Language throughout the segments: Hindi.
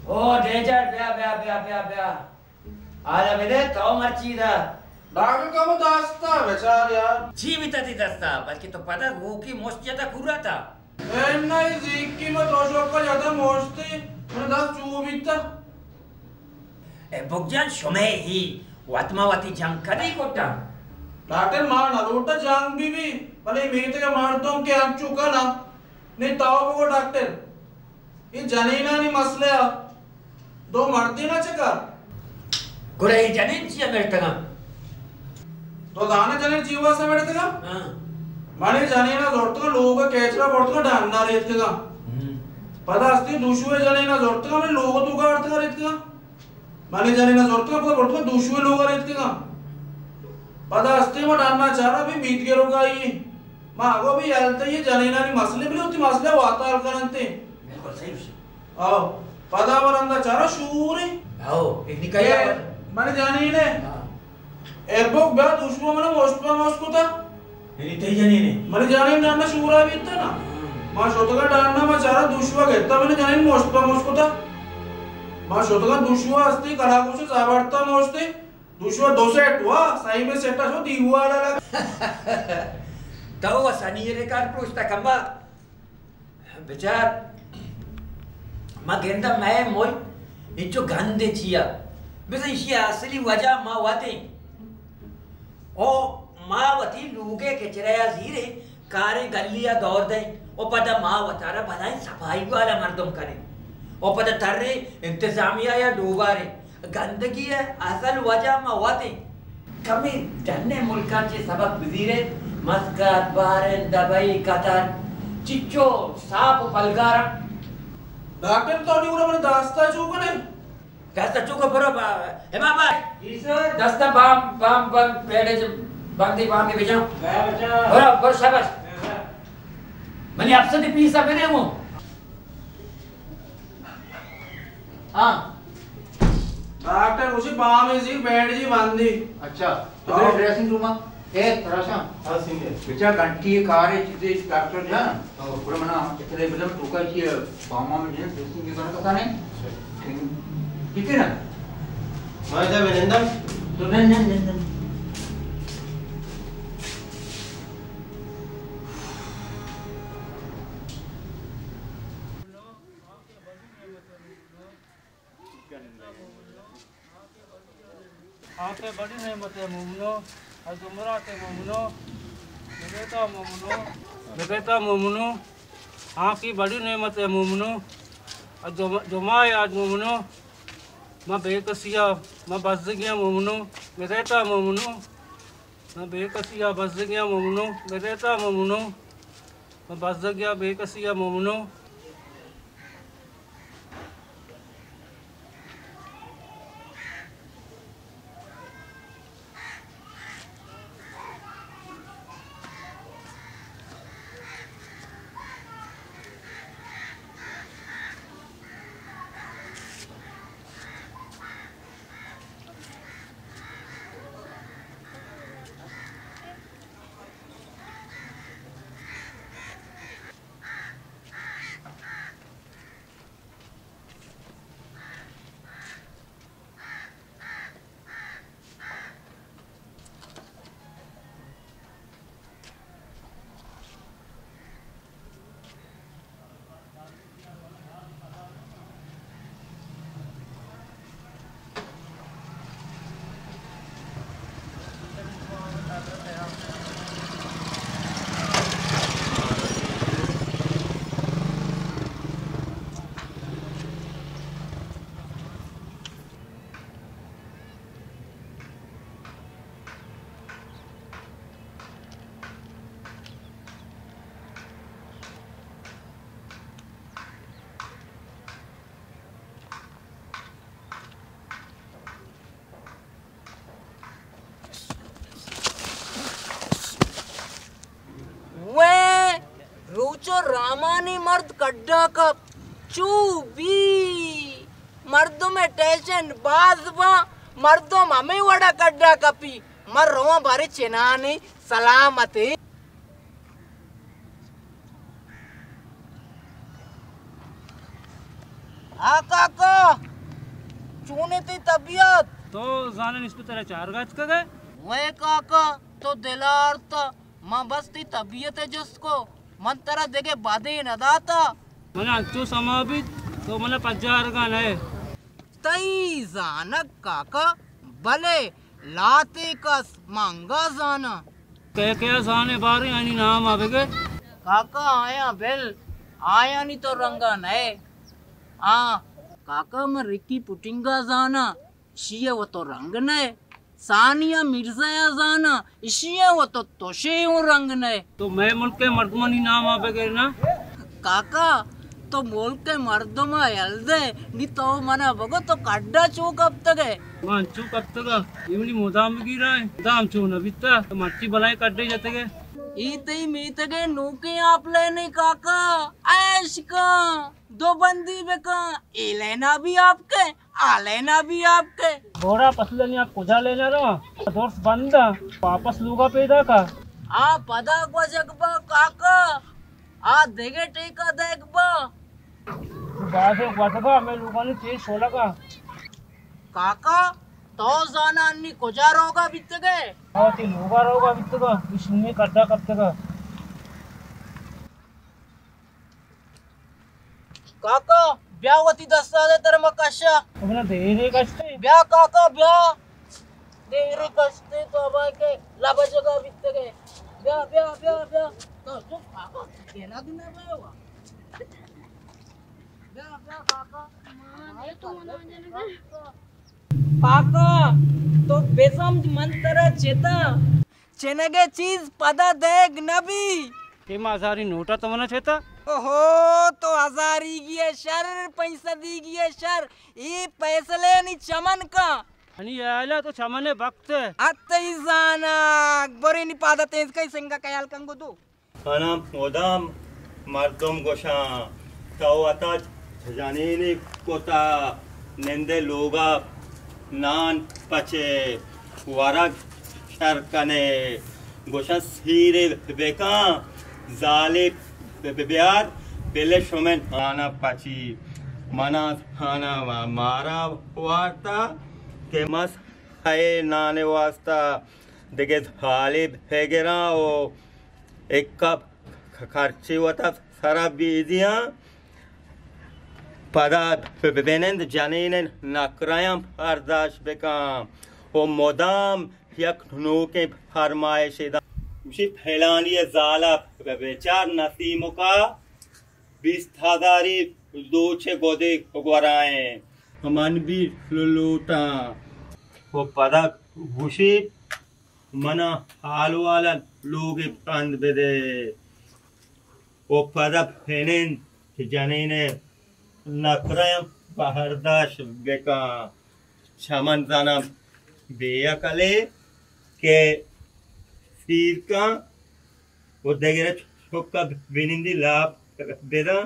Oh, danger, bia. Ala bede तो मर्ची दा डॉक्टर का वो दास्ता बेचार यार जीवित थी दस्ता बल्कि तो पता वो की मोस्ट ज्यादा खुरा था नहीं जीक की मत ओशो का ज्यादा मोस्ट थी मैंने दास चूबिता ए बुकजान शमे ही वात्मावती जंग कदी कोटा डॉक्टर मार ना रोटा जंग भी भले मीते का मार दूं के अंग चुका ना नहीं ताऊ को डॉक्टर ये जनीना नहीं मसले दो मर्दी ना चका गुरे ही जनीन चिया मेरे तगा तो दाने जनीन जीवा से मेरे तगा हाँ माने जनीना जोड़ते का लोगों का कैचरा पड़ते का डालना रेत का पता अस्ती दूसरे जनीना जोड़ते का मैं लोगों तो का अर्थ का रेत का माने जनीना जोड़ते का पता पड़ते का दूसरे लोगों का रेत का पता अस्ती में डालना चाह रहा भी मीत के रोका ही माँ को भी यालते ये जनीना नहीं मसले भी होती मसले वाता हल करते बिल्कुल सही उसे आओ पता बरंदा चाह रहा शूर है आओ एक निकाया माने जानी ने एबोक बा दुश्मन मने मोस्को था नहीं ते जानी ने माने जानी नाना शूरा भी था ना मां शोतगा डालना मा चारा दुश्मन घेता माने जानी मोस्को था मां शोतगा दुश्मन असती कलाकू से जावड़ता मोस्ते दुश्मन दो सेट हुआ सही में सेटा जो दीवा लगा तो वो सनी रे कार पुष्टा कम्बा बेचार मां गेंदा मैं मोय इचो गंदे चिया बिसे इसी असली वजह माँ वाते ओ माँ वती लूगे के चिराया जीरे कारे गलिया दौड़ दे ओ पता माँ वतारा भलाई सफाई वाला मर्दम करे ओ पता थर्रे इंतजामिया या डूबारे गंदगी है असल वजह माँ वाते कमी जन्ने मुल्का चे सबक वजीरे मस्कत बहरीन दुबई कतर चिच्चो साप पलगारा डॉक्टर तो नहीं उन्हें दास्ता चूकने दस्ता चुको बरो हे बाबा जी सर दस्ता बाम पेड़े से बांधी बेचाओ मैं बचा बरो शाबाश मैंने आपसे भी पीसा मेरे हूं हां डॉक्टर उसी बाम में जी बेड जी बांधी अच्छा तो मेरे ड्रेसिंग रूम ए तराशा हां सिंगे बेचा घंटी कारे चीजें डॉक्टर जा पूरा मना इतने मतलब टोका की बामा में जे ड्रेसिंग के करता नहीं ठीक है ना मैं जब नंदन तो नंदन आके बड़ी नेमत है मोमनो और जुमरा के मोमनो निकेता मोमनो आँख की बड़ी नेमत है मोमनो और जुमा आज मोमनो मैं बेकसिया मैं बस गया मोमनो मैं रहता मोमनो मैं बेकसिया बस गया मोमनो मैं रहता मोमनो मैं बस गया बेकसिया मोमनो रोचो रामानी मर्द कड्डा का चूबी मर्दों में टेंशन बाजवा मर्दों में हमें वड़ा कड्डा कपी मर रोवा बारी चिनानी सलामती आका को जाने ती तबीयत तो जाने इस पे तेरा 4 गाज का गए वे काका तो दिलार था मां बस ती तबीयत है जिसको मन तेरा देखे बाधे न दाता मैंने अंचो समा भी तो मैंने 50 गान है तई जानक काका भले लाते कस मांगा जाना क्या जाने बारे यानी नाम आवेगे काका आया बिल आया नहीं तो रंगा नए हाँ काका मैं रिक्की पुटिंगा जाना इशिया वो तो रंग नए सानिया मिर्जा जाना इशिया वो तो तोशे रंग नए तो मैं मुल्क के मर्दमनी नाम आवेगे ना काका तो मुल्क के मर्दमा यल्दे नी तो मना बगो तो कड्डा चौक अब तक है मांचू कब तक इवनी मोदाम गिरा है दाम चू न बिता तो मच्छी बनाए कड्डे जाते के इतई मीतगे नूके आप लेने काका ऐश का 2 बंदी बेका ए लेना भी आपके आ लेना भी आपके घोड़ा पसले नहीं आप कुजा लेना रहा दोस्त बंद वापस लूगा पैदा का आ पदा को जगबा काका आ देगे टेका देखबा बाजे वदगा मैं लूगा ने तेज 16 का काका तो जाना अन्नी कुजा रोगा बितगे और ती लूगा रोगा बित का इसमें कड्डा कब तक काका ब्यावती 10 साल तेरे मकाशा अपना देरे कष्टे ब्या काका ब्या देरे कष्टे तो अब के लाभ जगह बितगे ब्या ब्या ब्या ब्या तो जो काका केला दिन में हुआ ब्या ब्या काका मां ये तो ना जाने काका तो बेसम मंत्र चेता चेनगे चीज पदा देग नबी के माजारी नोटा तो मना छेता ओहो तो 1000 गी शर पैसा दी गी शर ये पैसले नी चमन का आणि यायला तो चमने वक्त अत्तई जाना बरे नी पादा तेज kai संगा कयाल कंगो तू खाना मोदाम मर्दम गोशा तो आता जाने ने कोता नेंदे लोगा नान पचे वारा शरकने गोशा सीरे बेका जाले बेबियार पहले शोमेन आना पची मना खाना मारा वार्ता के मस है नाने वास्ता देखे थाली भेगेरा ओ एक कप खर्ची होता सारा बीजिया पदा बेनेंद जाने नकरायम अर्दाश बेका ओ मोदाम यक नोके फरमाइश उसी फैलानी जाला बेचार नसीमों का 20,000 दो छे गोदे गोराए मन भी लूटा वो पदा घुशी मना हाल वाला लोग प्रांत बेदे वो पदा फेनेन जाने ने नकरायम बहरदाश बेका छमन जाना बेया कले के सीर का वो देगेरा छोका बिनिंदी लाभ बेदा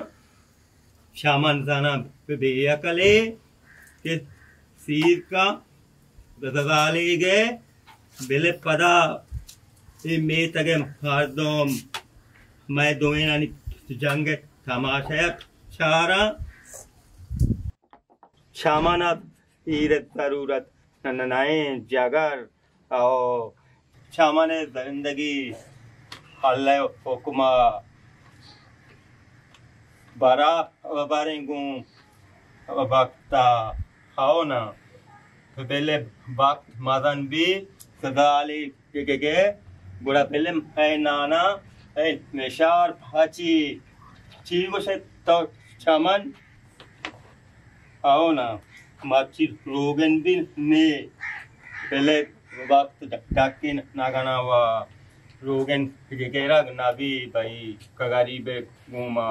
शामन जाना बेया कले के सीर का ददाले गए बेले पदा ये में तगे मर्दम मैं दोवेना नि जंगे तमाशा चारा शामना ईरत जरूरत ननाए जागर और शामने जिंदगी अल्लाह हुक्मा बारा बारेंगू वक्ता आओ ना पहले वक्त मदन भी सदाली के बुरा पहले है नाना है निशार भाची चीगो से तो चमन आओ ना माची रोगन भी ने पहले वक्त डाकिन नागना वा रोगन गेरा नाबी भाई कगारी बे घूमा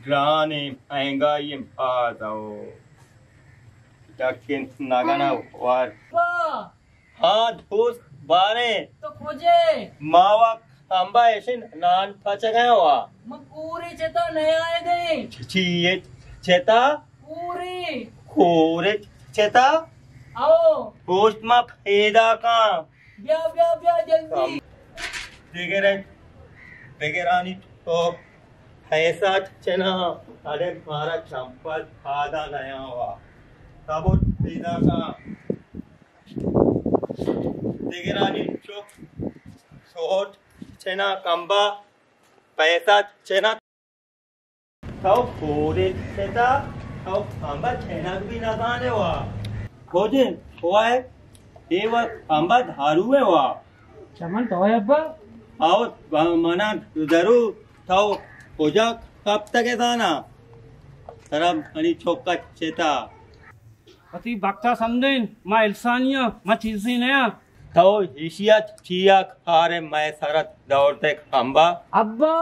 ग्राने आएगा ये आ जाओ डाकिन नागना वार हाँ दोस्त बारे तो खोजे मावा अंबा ऐसे नान पचा गया हुआ मकूरी चेता नहीं आए गए ये चेता पूरी खोरे चेता आओ पोस्ट में फेदा का ब्या ब्या ब्या जल्दी देगेरानी तो ऐसा चना अरे मारा चंपल आधा नया हुआ तब सीधा का दिगरानी चुप सोट चेना कंबा पैसा चेना ताऊ खोरे चेता ताऊ कंबा चेना भी ना गाने वा खोजे हुआ है ये वा कंबा धारू है वा चमन तो है अब्बा आओ मना जरूर ताऊ खोजा कब तक है ना तरम अनि छोका चेता अति बक्ता समझें मैं इल्सानिया मैं चीज़ी नया तो एशिया चिया खारे मैं सरत दौड़ते खंबा अब्बा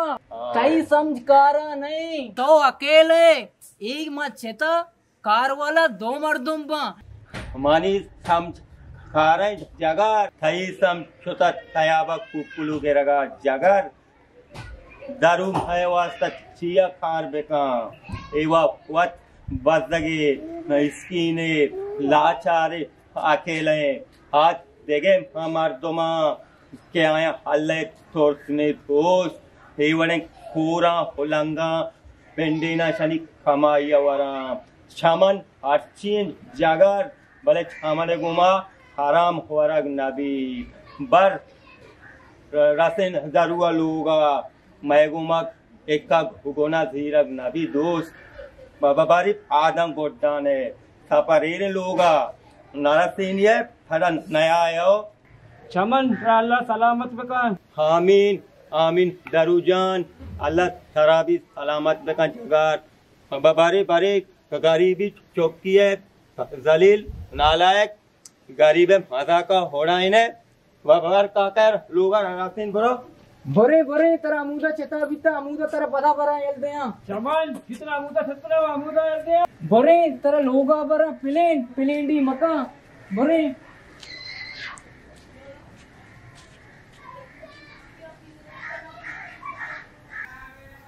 कई समझकारा नहीं तो अकेले एक मत छेता कार वाला दो मर्दों बा मानी समझ खारे जगह थई सम छोटा तयाबा कुकुलू के रगा जगर दारू है वास्ता चिया खार बेका एवा वत बदगे इसकी ने लाचारे अकेले हाथ देखे हमार दोमा के आया हल्ले तोड़ने दोस्त हेवने पूरा हुलंगा पेंडिना शनि कमाया वरा छमन अर्चिन जागर भले छमने गुमा हराम होरग नबी बर रसन जरुआ लूगा मैं गुमा एक का गुना धीरग नबी दोस्त बाबा बारी आदम गोड्डाने सपरेरे लोगा नरसिन ये फरन नया आयो चमन अल्लाह सलामत बकान आमीन आमीन दरुजान अल्लाह शराबी सलामत बकान जगार बाबा बारी बारी गरीबी चौकी है जलील नालायक गरीब मजा का होड़ा इन्हें बाबार का कर लोगा नरसिन ब्रो बरे बरे तेरा अमूदा चेता बीता अमूदा तेरा पता बरा एल दया चमन कितना अमूदा छतरा अमूदा एल दे बरे तेरा लोगा बरा प्लेन प्लेन डी मका बरे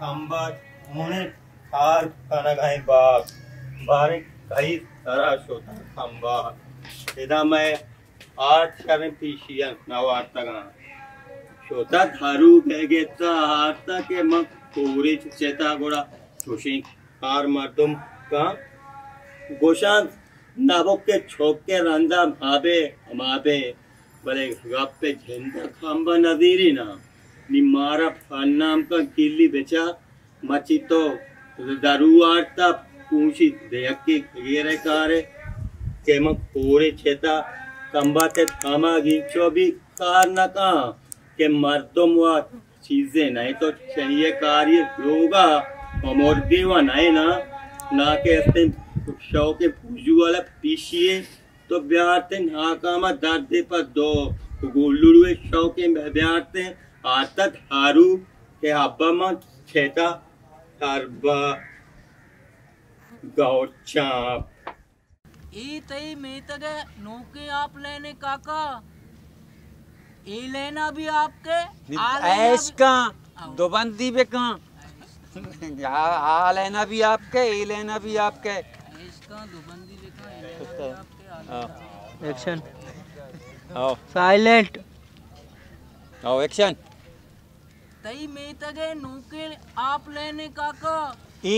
अंबर मुने हार खाना गाए बाप बारे कई तरह शोता खंबा इधर मैं आठ शरण पीशिया नवार्ता गा शोता थारू गेता हारता के मग पूरी चेता गोड़ा खुशी कार मर्दुम का गोशान नाबुक के छोक के रंजा माबे बले गप पे झंडा खंबा नदीरी ना निमारा फन्नाम का किल्ली बेचा मची तो दारू आरता पूछी देख के गेरे कारे के मग पूरे चेता कंबा ते थामा गिंचो भी कार न का के मर्दों व चीजें नहीं तो चाहिए कार्य लोगा और देवा नहीं ना के शौ के पूजू वाला पीछिए तो ब्यारते नाकामा दर्द पर दो गुल्लुए शौ के ब्यारते आता थारू के हब्बा में छेता तरबा गौचाप ई तई में तगे नौके आप लेने काका ए लेना भी आपके ऐश का दो बंदी पे का आ लेना भी आपके ए लेना भी आपके इसका दो बंदी लिखा ए लेना भी आपके एक्शन आओ साइलेंट आओ एक्शन तई में तगे नौके आप लेने काका ई